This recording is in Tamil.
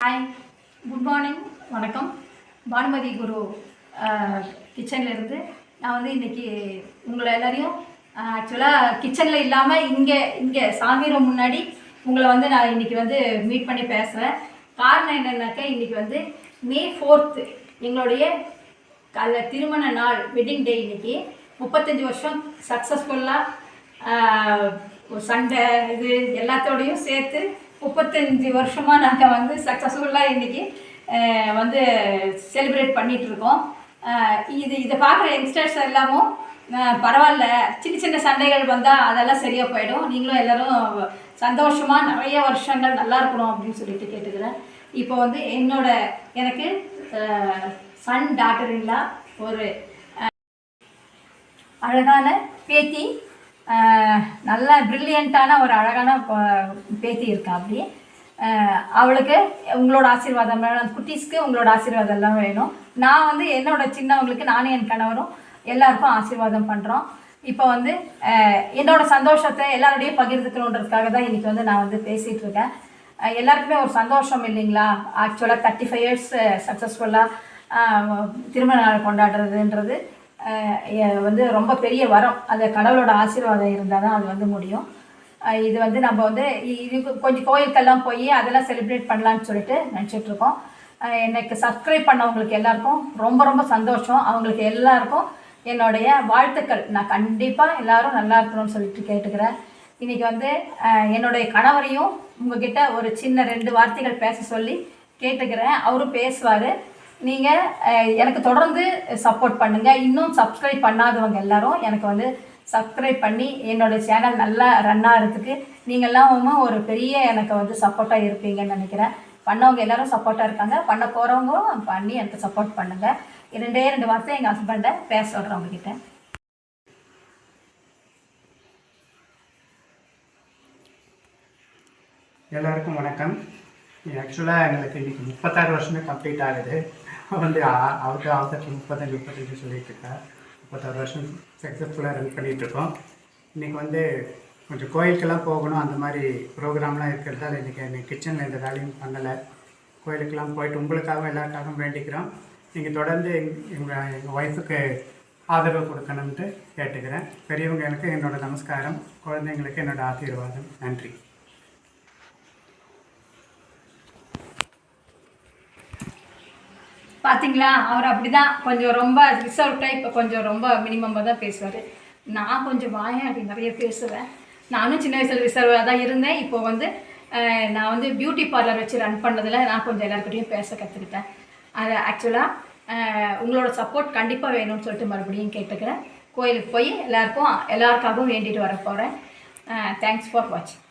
ஹாய், குட் மார்னிங், வணக்கம். பானுமதி குரு கிச்சன்லேருந்து நான் வந்து இன்றைக்கி உங்களை எல்லாரையும் ஆக்சுவலாக கிச்சனில் இல்லாமல் இங்கே சாமி ரூம் முன்னாடி உங்களை வந்து நான் இன்றைக்கி வந்து மீட் பண்ணி பேசுகிறேன். காரணம் என்னென்னாக்கா, இன்றைக்கி வந்து May 4th எங்களுடைய திருமண நாள், வெட்டிங் டே. இன்றைக்கி 35 வருஷம் சக்ஸஸ்ஃபுல்லாக சண்டை இது எல்லாத்தோடையும் சேர்த்து 35 வருஷமாக நாங்கள் வந்து சக்ஸஸ்ஃபுல்லாக இன்றைக்கி வந்து செலிப்ரேட் பண்ணிகிட்ருக்கோம். இதை பார்க்குற யங்ஸ்டர்ஸ் எல்லாமும் பரவாயில்ல, சின்ன சின்ன சண்டைகள் வந்தால் அதெல்லாம் சரியாக போயிடும், நீங்களும் எல்லோரும் சந்தோஷமாக நிறைய வருஷங்கள் நல்லா இருக்கணும் அப்படின்னு சொல்லிட்டு கேட்டுக்கிறேன். இப்போ வந்து எனக்கு சன் டாட்டர் இல்லா ஒரு அழகான பேத்தி, நல்ல ப்ரில்லியண்ட்டான ஒரு அழகான பேத்தி இருக்கா. அப்படி அவளுக்கு உங்களோட ஆசீர்வாதம் வேணும், அந்த குட்டீஸ்க்கு உங்களோட ஆசீர்வாதம் எல்லாம் வேணும். நான் வந்து சின்னவங்களுக்கு நானும் என் கணவரும் எல்லாருக்கும் ஆசீர்வாதம் பண்ணுறோம். இப்போ வந்து என்னோடய சந்தோஷத்தை எல்லாரோடையும் பகிர்ந்துக்கணுன்றதுக்காக தான் இன்றைக்கி வந்து நான் வந்து பேசிகிட்டு இருக்கேன். எல்லாருக்குமே ஒரு சந்தோஷம் இல்லைங்களா? ஆக்சுவலாக 35 இயர்ஸ் சக்ஸஸ்ஃபுல்லாக திருமண நாள் கொண்டாடுறதுன்றது வந்து ரொம்ப பெரிய வரம். அது கடவுளோட ஆசீர்வாதம் இருந்தால் தான் அது வந்து முடியும். இது வந்து நம்ம வந்து இது கொஞ்சம் கோயிலுக்கெல்லாம் போய் அதெல்லாம் செலிப்ரேட் பண்ணலான்னு சொல்லிட்டு நினச்சிட்ருக்கோம். எனக்கு சப்ஸ்கிரைப் பண்ணவங்களுக்கு எல்லாருக்கும் ரொம்ப ரொம்ப சந்தோஷம். அவங்களுக்கு எல்லாருக்கும் என்னுடைய வாழ்த்துக்கள். நான் கண்டிப்பாக எல்லோரும் நல்லா இருக்கணும்னு சொல்லிட்டு கேட்டுக்கிறேன். இன்றைக்கி வந்து என்னுடைய கணவரையும் உங்ககிட்ட ஒரு சின்ன 2 வார்த்தைகள் பேச சொல்லி கேட்டுக்கிறேன். அவரும் பேசுவார். நீங்கள் எனக்கு தொடர்ந்து சப்போர்ட் பண்ணுங்கள். இன்னும் சப்ஸ்கிரைப் பண்ணாதவங்க எல்லோரும் எனக்கு வந்து சப்ஸ்கிரைப் பண்ணி என்னோடய சேனல் நல்லா ரன் ஆகிறதுக்கு நீங்கள்லாம் ஒரு பெரிய எனக்கு வந்து சப்போர்ட்டாக இருப்பீங்கன்னு நினைக்கிறேன். பண்ணவங்க எல்லோரும் சப்போர்ட்டாக இருக்காங்க, பண்ண போகிறவங்களும் பண்ணி எனக்கு சப்போர்ட் பண்ணுங்கள். 2 வார்த்தை எங்கள் ஹஸ்பண்டை பேச சொல்கிறேன் உங்ககிட்ட. எல்லாருக்கும் வணக்கம். ஆக்சுவலாக எங்களுக்கு இன்றைக்கி 36 வருஷமே கம்ப்ளீட் ஆகுது. வந்து அவருக்கு 35 சொல்லிட்டு இருக்கேன். 36 வருஷம் சக்ஸஸ்ஃபுல்லாக ரன் பண்ணிகிட்ருக்கோம். இன்றைக்கி வந்து கொஞ்சம் கோயிலுக்கெல்லாம் போகணும், அந்த மாதிரி ப்ரோக்ராம்லாம் இருக்கிறதால இன்றைக்கி கிச்சனில் எந்த வேலையும் பண்ணலை. கோயிலுக்கெல்லாம் போயிட்டு உங்களுக்காகவும் எல்லாருக்காகவும் வேண்டிக்கிறோம். நீங்கள் தொடர்ந்து எங்கள் ஒய்ஃபுக்கு ஆதரவு கொடுக்கணும்ட்டு கேட்டுக்கிறேன். பெரியவங்க எனக்கு என்னோடய நமஸ்காரம், குழந்தைங்களுக்கு என்னோடய ஆசீர்வாதம். நன்றி. பார்த்தீங்களா, அவர் அப்படி தான் கொஞ்சம் ரொம்ப ரிசர்வ் டைப், கொஞ்சம் ரொம்ப மினிமமாக தான் பேசுவார். நான் கொஞ்சம் வாயாடி நிறைய பேசுவேன். நானும் சின்ன வயசில் ரிசர்வாக தான் இருந்தேன். இப்போ வந்து நான் வந்து பியூட்டி பார்லர் வச்சு ரன் பண்ணதில் நான் கொஞ்சம் எல்லாருக்கிட்டையும் பேச கற்றுக்கிட்டேன். அது ஆக்சுவலாக உங்களோட சப்போர்ட் கண்டிப்பாக வேணும்னு சொல்லிட்டு மறுபடியும் கேட்டுக்கிறேன். கோயிலுக்கு போய் எல்லாருக்காகவும் வேண்டிட்டு வர போகிறேன். தேங்க்ஸ் ஃபார் வாட்சிங்.